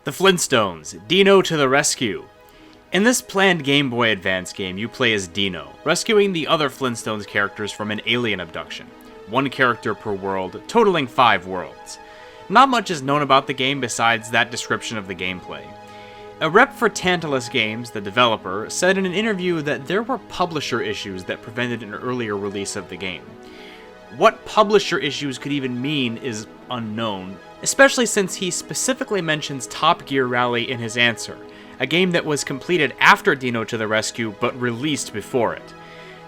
The Flintstones, Dino to the rescue. In this planned Game Boy Advance game, you play as Dino, rescuing the other Flintstones characters from an alien abduction. One character per world, totaling 5 worlds. Not much is known about the game besides that description of the gameplay. A rep for Tantalus Games, the developer, said in an interview that there were publisher issues that prevented an earlier release of the game. What publisher issues could even mean is unknown, especially since he specifically mentions Top Gear Rally in his answer, a game that was completed after Dino to the Rescue but released before it.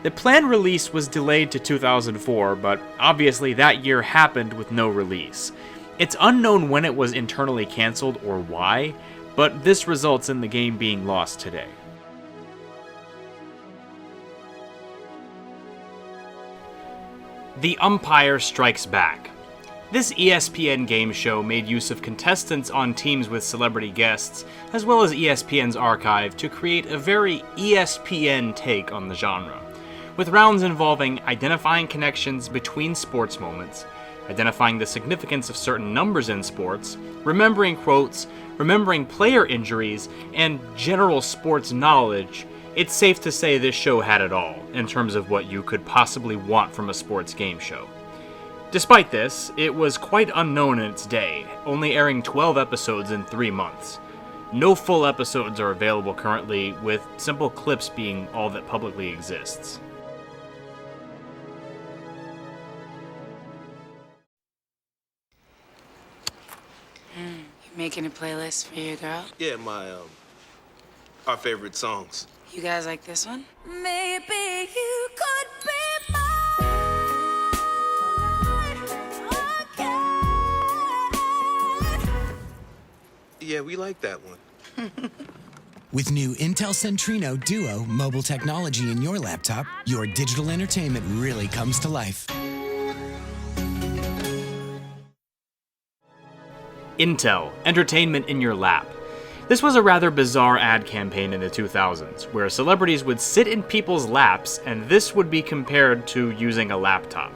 The planned release was delayed to 2004, but obviously that year happened with no release. It's unknown when it was internally cancelled or why, but this results in the game being lost today. The Umpire Strikes Back. This ESPN game show made use of contestants on teams with celebrity guests, as well as ESPN's archive, to create a very ESPN take on the genre, with rounds involving identifying connections between sports moments, identifying the significance of certain numbers in sports, remembering quotes, remembering player injuries, and general sports knowledge. It's safe to say this show had it all, in terms of what you could possibly want from a sports game show. Despite this, it was quite unknown in its day, only airing 12 episodes in 3 months. No full episodes are available currently, with simple clips being all that publicly exists. You making a playlist for your girl? Yeah, our favorite songs. You guys like this one? Maybe you could be mine. Yeah, we like that one. With new Intel Centrino Duo mobile technology in your laptop, your digital entertainment really comes to life. Intel, entertainment in your lap. This was a rather bizarre ad campaign in the 2000s, where celebrities would sit in people's laps, and this would be compared to using a laptop.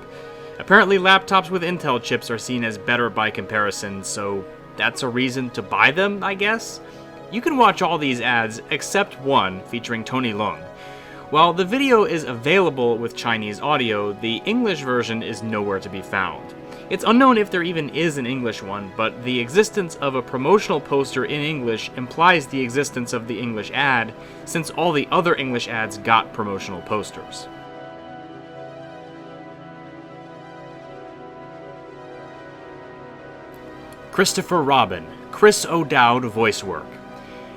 Apparently, laptops with Intel chips are seen as better by comparison, so that's a reason to buy them, I guess? You can watch all these ads except one featuring Tony Leung. While the video is available with Chinese audio, the English version is nowhere to be found. It's unknown if there even is an English one, but the existence of a promotional poster in English implies the existence of the English ad, since all the other English ads got promotional posters. Christopher Robin, Chris O'Dowd voice work.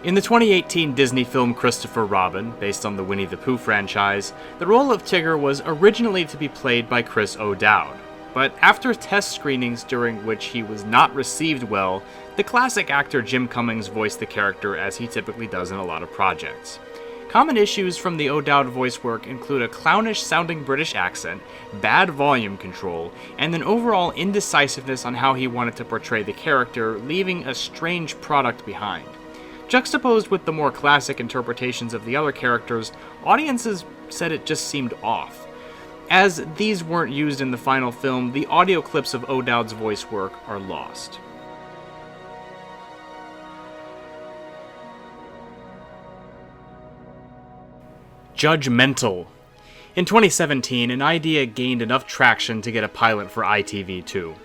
In the 2018 Disney film Christopher Robin, based on the Winnie the Pooh franchise, the role of Tigger was originally to be played by Chris O'Dowd. But after test screenings during which he was not received well, the classic actor Jim Cummings voiced the character as he typically does in a lot of projects. Common issues from the O'Dowd voice work include a clownish-sounding British accent, bad volume control, and an overall indecisiveness on how he wanted to portray the character, leaving a strange product behind. Juxtaposed with the more classic interpretations of the other characters, audiences said it just seemed off. As these weren't used in the final film, the audio clips of O'Dowd's voice work are lost. Judgmental. In 2017, an idea gained enough traction to get a pilot for ITV2.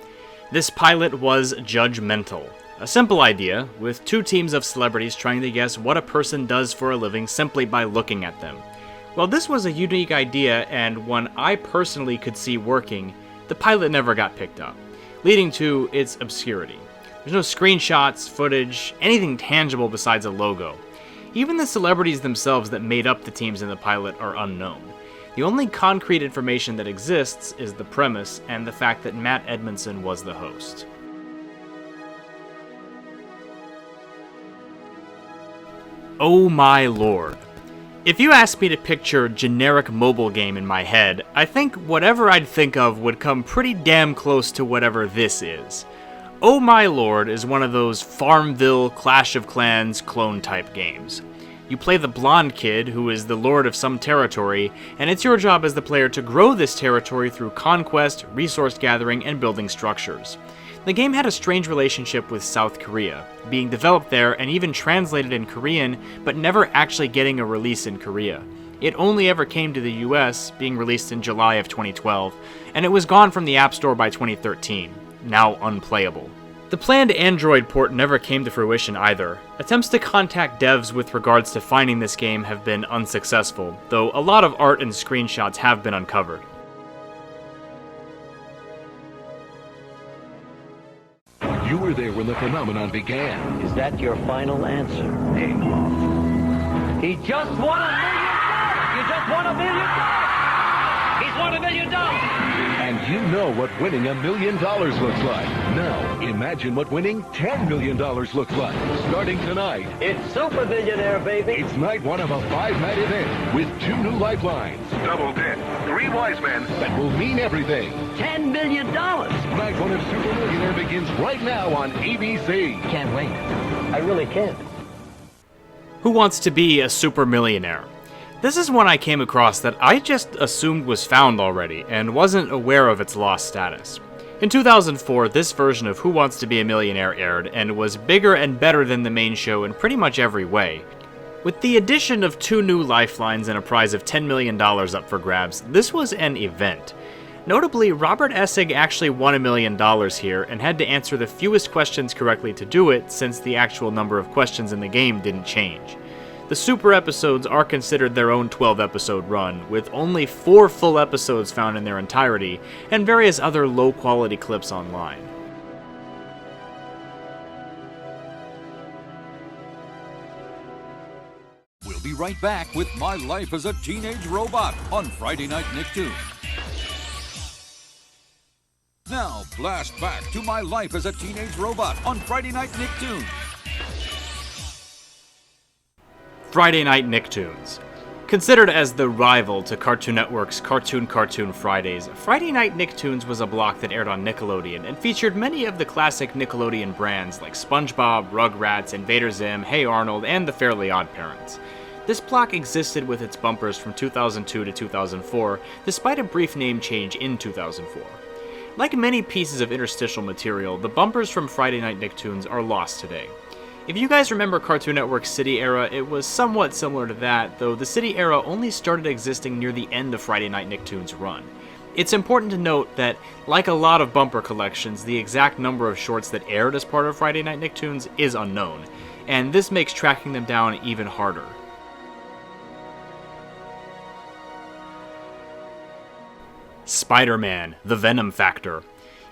This pilot was Judgmental, a simple idea, with 2 teams of celebrities trying to guess what a person does for a living simply by looking at them. While this was a unique idea and one I personally could see working, the pilot never got picked up, leading to its obscurity. There's no screenshots, footage, anything tangible besides a logo. Even the celebrities themselves that made up the teams in the pilot are unknown. The only concrete information that exists is the premise and the fact that Matt Edmondson was the host. Oh my lord. If you asked me to picture generic mobile game in my head, I think whatever I'd think of would come pretty damn close to whatever this is. Oh My Lord is one of those Farmville, Clash of Clans clone-type games. You play the blonde kid who is the lord of some territory, and it's your job as the player to grow this territory through conquest, resource gathering, and building structures. The game had a strange relationship with South Korea, being developed there and even translated in Korean, but never actually getting a release in Korea. It only ever came to the US, being released in July of 2012, and it was gone from the App Store by 2013, now unplayable. The planned Android port never came to fruition either. Attempts to contact devs with regards to finding this game have been unsuccessful, though a lot of art and screenshots have been uncovered. You were there when the phenomenon began. Is that your final answer? Name off. He just won $1 million! You just won $1 million! He's won $1 million! And you know what winning $1 million looks like. Now, imagine what winning $10 million looks like. Starting tonight, It's Super Millionaire, baby! it's night one of a 5-night event with 2 new lifelines. Double dip, 3 wise men that will mean everything. $10 million! Night one of Super Millionaire begins right now on ABC. Can't wait. I really can't. Who wants to be a super millionaire? This is one I came across that I just assumed was found already, and wasn't aware of its lost status. In 2004, this version of Who Wants to Be a Millionaire aired, and was bigger and better than the main show in pretty much every way. With the addition of 2 new lifelines and a prize of $10 million up for grabs, this was an event. Notably, Robert Essig actually won $1 million here, and had to answer the fewest questions correctly to do it, since the actual number of questions in the game didn't change. The Super episodes are considered their own 12-episode run, with only 4 full episodes found in their entirety, and various other low-quality clips online. We'll be right back with My Life as a Teenage Robot on Friday Night Nicktoons. Now, blast back to My Life as a Teenage Robot on Friday Night Nicktoons. Friday Night Nicktoons. Considered as the rival to Cartoon Network's Cartoon Fridays, Friday Night Nicktoons was a block that aired on Nickelodeon and featured many of the classic Nickelodeon brands like SpongeBob, Rugrats, Invader Zim, Hey Arnold, and The Fairly OddParents. This block existed with its bumpers from 2002 to 2004, despite a brief name change in 2004. Like many pieces of interstitial material, the bumpers from Friday Night Nicktoons are lost today. If you guys remember Cartoon Network's City era, it was somewhat similar to that, though the City era only started existing near the end of Friday Night Nicktoons' run. It's important to note that, like a lot of bumper collections, the exact number of shorts that aired as part of Friday Night Nicktoons is unknown, and this makes tracking them down even harder. Spider-Man: The Venom Factor.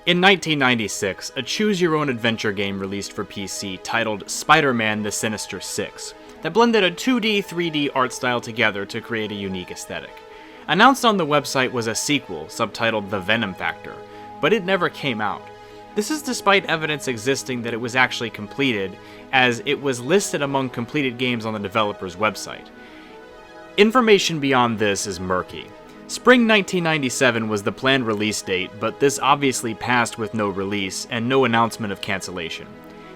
In 1996, a choose-your-own-adventure game released for PC titled Spider-Man: The Sinister Six, that blended a 2D, 3D art style together to create a unique aesthetic. Announced on the website was a sequel, subtitled The Venom Factor, but it never came out. This is despite evidence existing that it was actually completed, as it was listed among completed games on the developer's website. Information beyond this is murky. Spring 1997 was the planned release date, but this obviously passed with no release and no announcement of cancellation.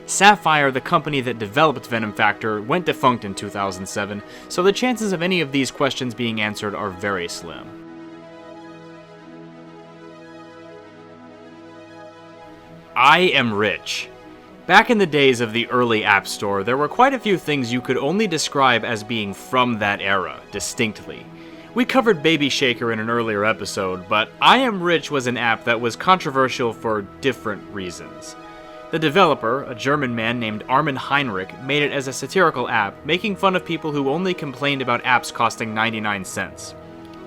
Sapphire, the company that developed Venom Factor, went defunct in 2007, so the chances of any of these questions being answered are very slim. I Am Rich. Back in the days of the early App Store, there were quite a few things you could only describe as being from that era, distinctly. We covered Baby Shaker in an earlier episode, but I Am Rich was an app that was controversial for different reasons. The developer, a German man named Armin Heinrich, made it as a satirical app, making fun of people who only complained about apps costing 99 cents.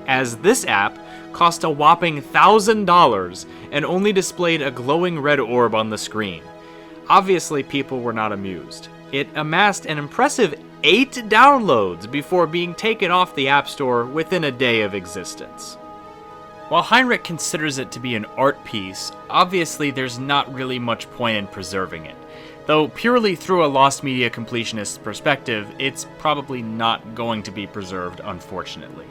As this app cost a whopping $1,000 and only displayed a glowing red orb on the screen. Obviously, people were not amused. It amassed an impressive 8 downloads before being taken off the App Store within a day of existence. While Heinrich considers it to be an art piece, obviously there's not really much point in preserving it. Though purely through a lost media completionist perspective, it's probably not going to be preserved, unfortunately.